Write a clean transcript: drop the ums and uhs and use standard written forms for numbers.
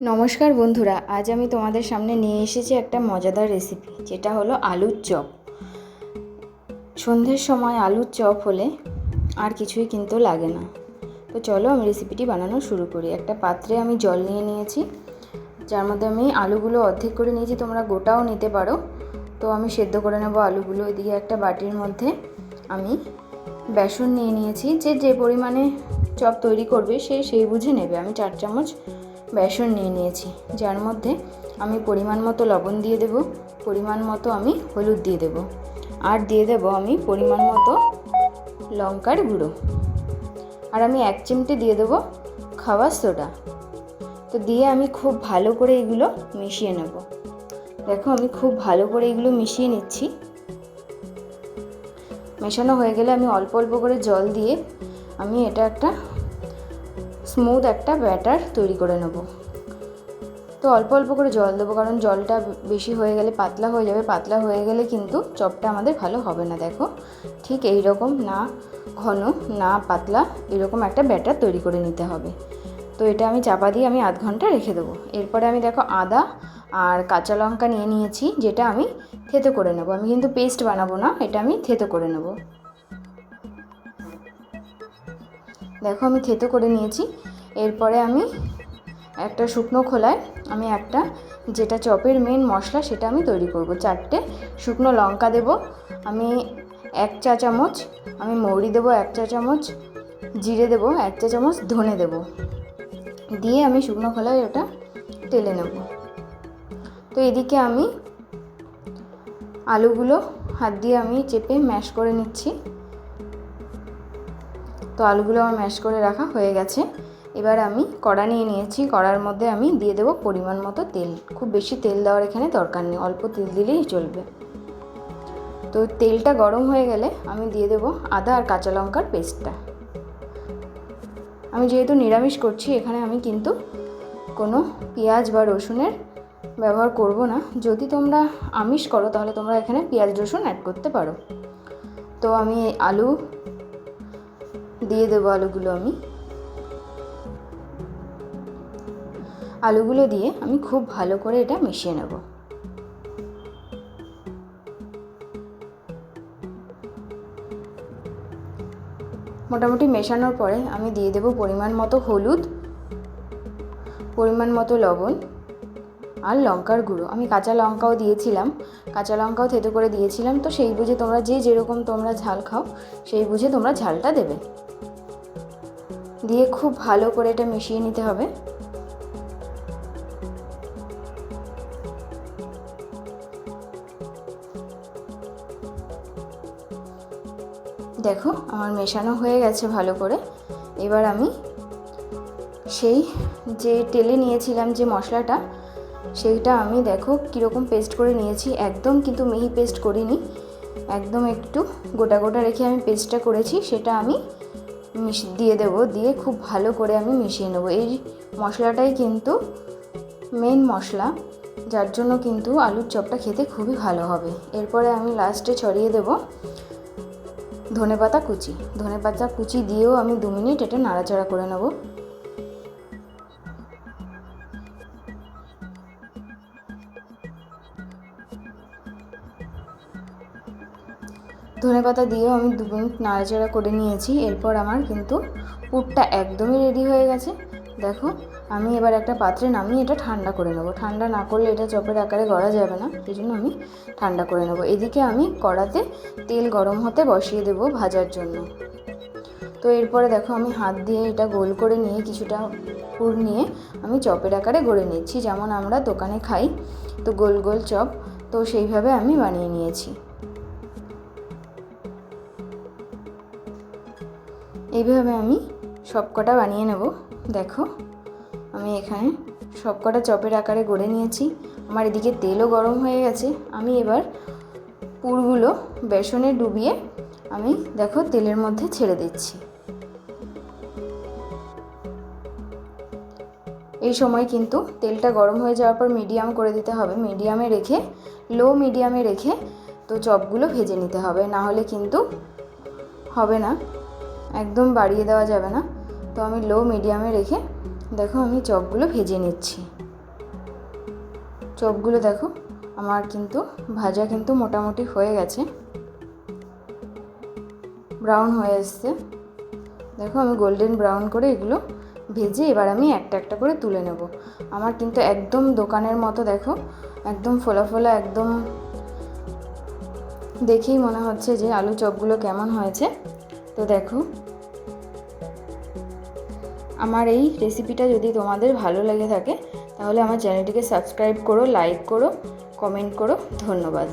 নমস্কার বন্ধুরা, আজ আমি তোমাদের সামনে নিয়ে এসেছি একটা মজাদার রেসিপি, যেটা হলো আলুর চপ। সন্ধ্যের সময় আলুর চপ হলে আর কিছুই কিন্তু লাগে না। তো চলো আমি রেসিপিটি বানানো শুরু করি। একটা পাত্রে আমি জল নিয়ে নিয়েছি, যার মধ্যে আমি আলুগুলো অর্ধেক করে নিয়েছি, তোমরা গোটাও নিতে পারো। তো আমি সেদ্ধ করে নেব আলুগুলো। এদিকে একটা বাটির মধ্যে আমি বেসন নিয়ে নিয়েছি। যে পরিমাণে চপ তৈরি করবে সেই বুঝে নেবে। আমি 4 চামচ বেসন নিয়ে নিয়েছি, যার মধ্যে আমি পরিমাণ মতো লবণ দিয়ে দেব, পরিমাণ মতো আমি হলুদ দিয়ে দেব, আর দিয়ে দেব আমি পরিমাণ মতো লঙ্কার গুঁড়ো, আর আমি 1 চিমটে দিয়ে দেব খাবার সোডা। তো দিয়ে আমি খুব ভালো করে এগুলো মিশিয়ে নেব। দেখো আমি খুব ভালো করে এগুলো মিশিয়ে নিচ্ছি। মেশানো হয়ে গেলে আমি অল্প অল্প করে জল দিয়ে আমি এটা একটা স্মুথ একটা ব্যাটার তৈরি করে নেব। তো অল্প অল্প করে জল দেবো, কারণ জলটা বেশি হয়ে গেলে পাতলা হয়ে যাবে। পাতলা হয়ে গেলে কিন্তু চপটা আমাদের ভালো হবে না। দেখো ঠিক এই রকম, না ঘন না পাতলা, এরকম একটা ব্যাটার তৈরি করে নিতে হবে। তো এটা আমি চাপা দিয়ে আমি আধ ঘন্টা রেখে দেবো। এরপরে আমি দেখো আদা আর কাঁচা লঙ্কা নিয়ে নিয়েছি, যেটা আমি থেতো করে নেব। আমি কিন্তু পেস্ট বানাবো না, এটা আমি থেতো করে নেব। দেখো আমি থেতো করে নিয়েছি। এরপরে আমি একটা শুকনো খোলায় আমি একটা, যেটা চপের মেন মশলা, সেটা আমি তৈরি করব। 4টে শুকনো লঙ্কা দেব আমি, 1 চা চামচ আমি মৌরি দেবো, 1 চা চামচ জিরে দেবো, 1 চা চামচ ধনে দেব, দিয়ে আমি শুকনো খোলায় ওটা টেলে নেব। তো এদিকে আমি আলুগুলো হাত দিয়ে আমি চেপে ম্যাশ করে নিচ্ছি। তো আলুগুলো আমার ম্যাশ করে রাখা হয়ে গেছে। এবার আমি কড়া নিয়ে নিয়েছি, কড়ার মধ্যে আমি দিয়ে দেবো পরিমাণ মতো তেল। খুব বেশি তেল দেওয়ার এখানে দরকার নেই, অল্প তেল দিলেই চলবে। তো তেলটা গরম হয়ে গেলে আমি দিয়ে দেবো আদা আর কাঁচা লঙ্কার পেস্টটা। আমি যেহেতু নিরামিষ করছি, এখানে আমি কিন্তু কোনো পেঁয়াজ বা রসুনের ব্যবহার করব না। যদি তোমরা আমিষ করো তাহলে তোমরা এখানে পেঁয়াজ রসুন অ্যাড করতে পারো। তো আমি আলু দিয়ে দেবো, আলুগুলো দিয়ে আমি খুব ভালো করে এটা মিশিয়ে নেব। মোটামুটি মেশানোর পরে আমি দিয়ে দেব পরিমাণ মতো হলুদ, পরিমাণ মতো লবণ আর লঙ্কার গুঁড়ো। আমি কাঁচা লঙ্কাও দিয়েছিলাম, কাঁচা লঙ্কাও থেতো করে দিয়েছিলাম। তো সেই বুঝে তোমরা যেরকম তোমরা ঝাল খাও সেই বুঝে তোমরা ঝালটা দেবে। দিয়ে খুব ভালো করে এটা মিশিয়ে নিতে হবে। দেখো আমার মেশানো হয়ে গেছে ভালো করে। এবার আমি সেই যে টেলে নিয়েছিলাম যে মশলাটা, সেইটা আমি দেখো কীরকম পেস্ট করে নিয়েছি। একদম কিন্তু মিহি পেস্ট করিনি, একদম একটু গোটা গোটা রেখে আমি পেস্টটা করেছি। সেটা আমি দিয়ে দেবো, দিয়ে খুব ভালো করে আমি মিশিয়ে নেবো। এই মশলাটাই কিন্তু মেন মশলা, যার জন্য কিন্তু আলুর চপটা খেতে খুবই ভালো হবে। এরপরে আমি লাস্টে ছড়িয়ে দেবো ধনেপাতা কুচি। ধনেপাতা কুচি দিয়েও আমি 2 মিনিট এটা নাড়াচাড়া করে নেব। ধনেপাতা দিয়েও আমি 2 মিনিট নাড়াচাড়া করে নিয়েছি। এরপর আমার কিন্তু পুরটা একদমই রেডি হয়ে গেছে। দেখো আমি এবার একটা পাত্রে নামিয়ে এটা ঠান্ডা করে নেব। ঠান্ডা না করলে এটা চপের আকারে গড়া যাবে না, এই জন্য আমি ঠান্ডা করে নেব। এদিকে আমি কড়াতে তেল গরম হতে বসিয়ে দেব ভাজার জন্য। তো এরপরে দেখো আমি হাত দিয়ে এটা গোল করে নিয়ে কিছুটা পুর নিয়ে আমি চপের আকারে গড়ে নিচ্ছি, যেমন আমরা দোকানে খাই। তো গোল গোল চপ, তো সেইভাবে আমি বানিয়ে নিয়েছি। এইভাবে আমি সবকটা বানিয়ে নেব। দেখো আমি এখানে সবকটা চপের আকারে গড়ে নিয়েছি। আমার এদিকে তেলও গরম হয়ে গেছে। আমি এবার পুরগুলো বেসনে ডুবিয়ে আমি দেখো তেলের মধ্যে ছেড়ে দিচ্ছি। এই সময় কিন্তু তেলটা গরম হয়ে যাওয়ার পর মিডিয়াম করে দিতে হবে। লো মিডিয়ামে রেখে তো চপগুলো ভেজে নিতে হবে, না হলে কিন্তু হবে না, একদম বাড়িয়ে দেওয়া যাবে না। তো আমি লো মিডিয়ামে রেখে দেখো আমি চপগুলো ভেজে নিচ্ছি। চপগুলো দেখো আমার কিন্তু ভাজা কিন্তু মোটামুটি হয়ে গেছে, ব্রাউন হয়ে এসছে। দেখো আমি গোল্ডেন ব্রাউন করে এগুলো ভেজে এবার আমি একটা একটা করে তুলে নেব। আমার কিন্তু একদম দোকানের মতো দেখো একদম ফোলা ফোলা, একদম দেখেই মনে হচ্ছে যে আলু চপগুলো কেমন হয়েছে। তো দেখো আমার এই রেসিপিটা যদি তোমাদের ভালো লেগে থাকে তাহলে আমার চ্যানেলটিকে সাবস্ক্রাইব করো, লাইক করো, কমেন্ট করো। ধন্যবাদ।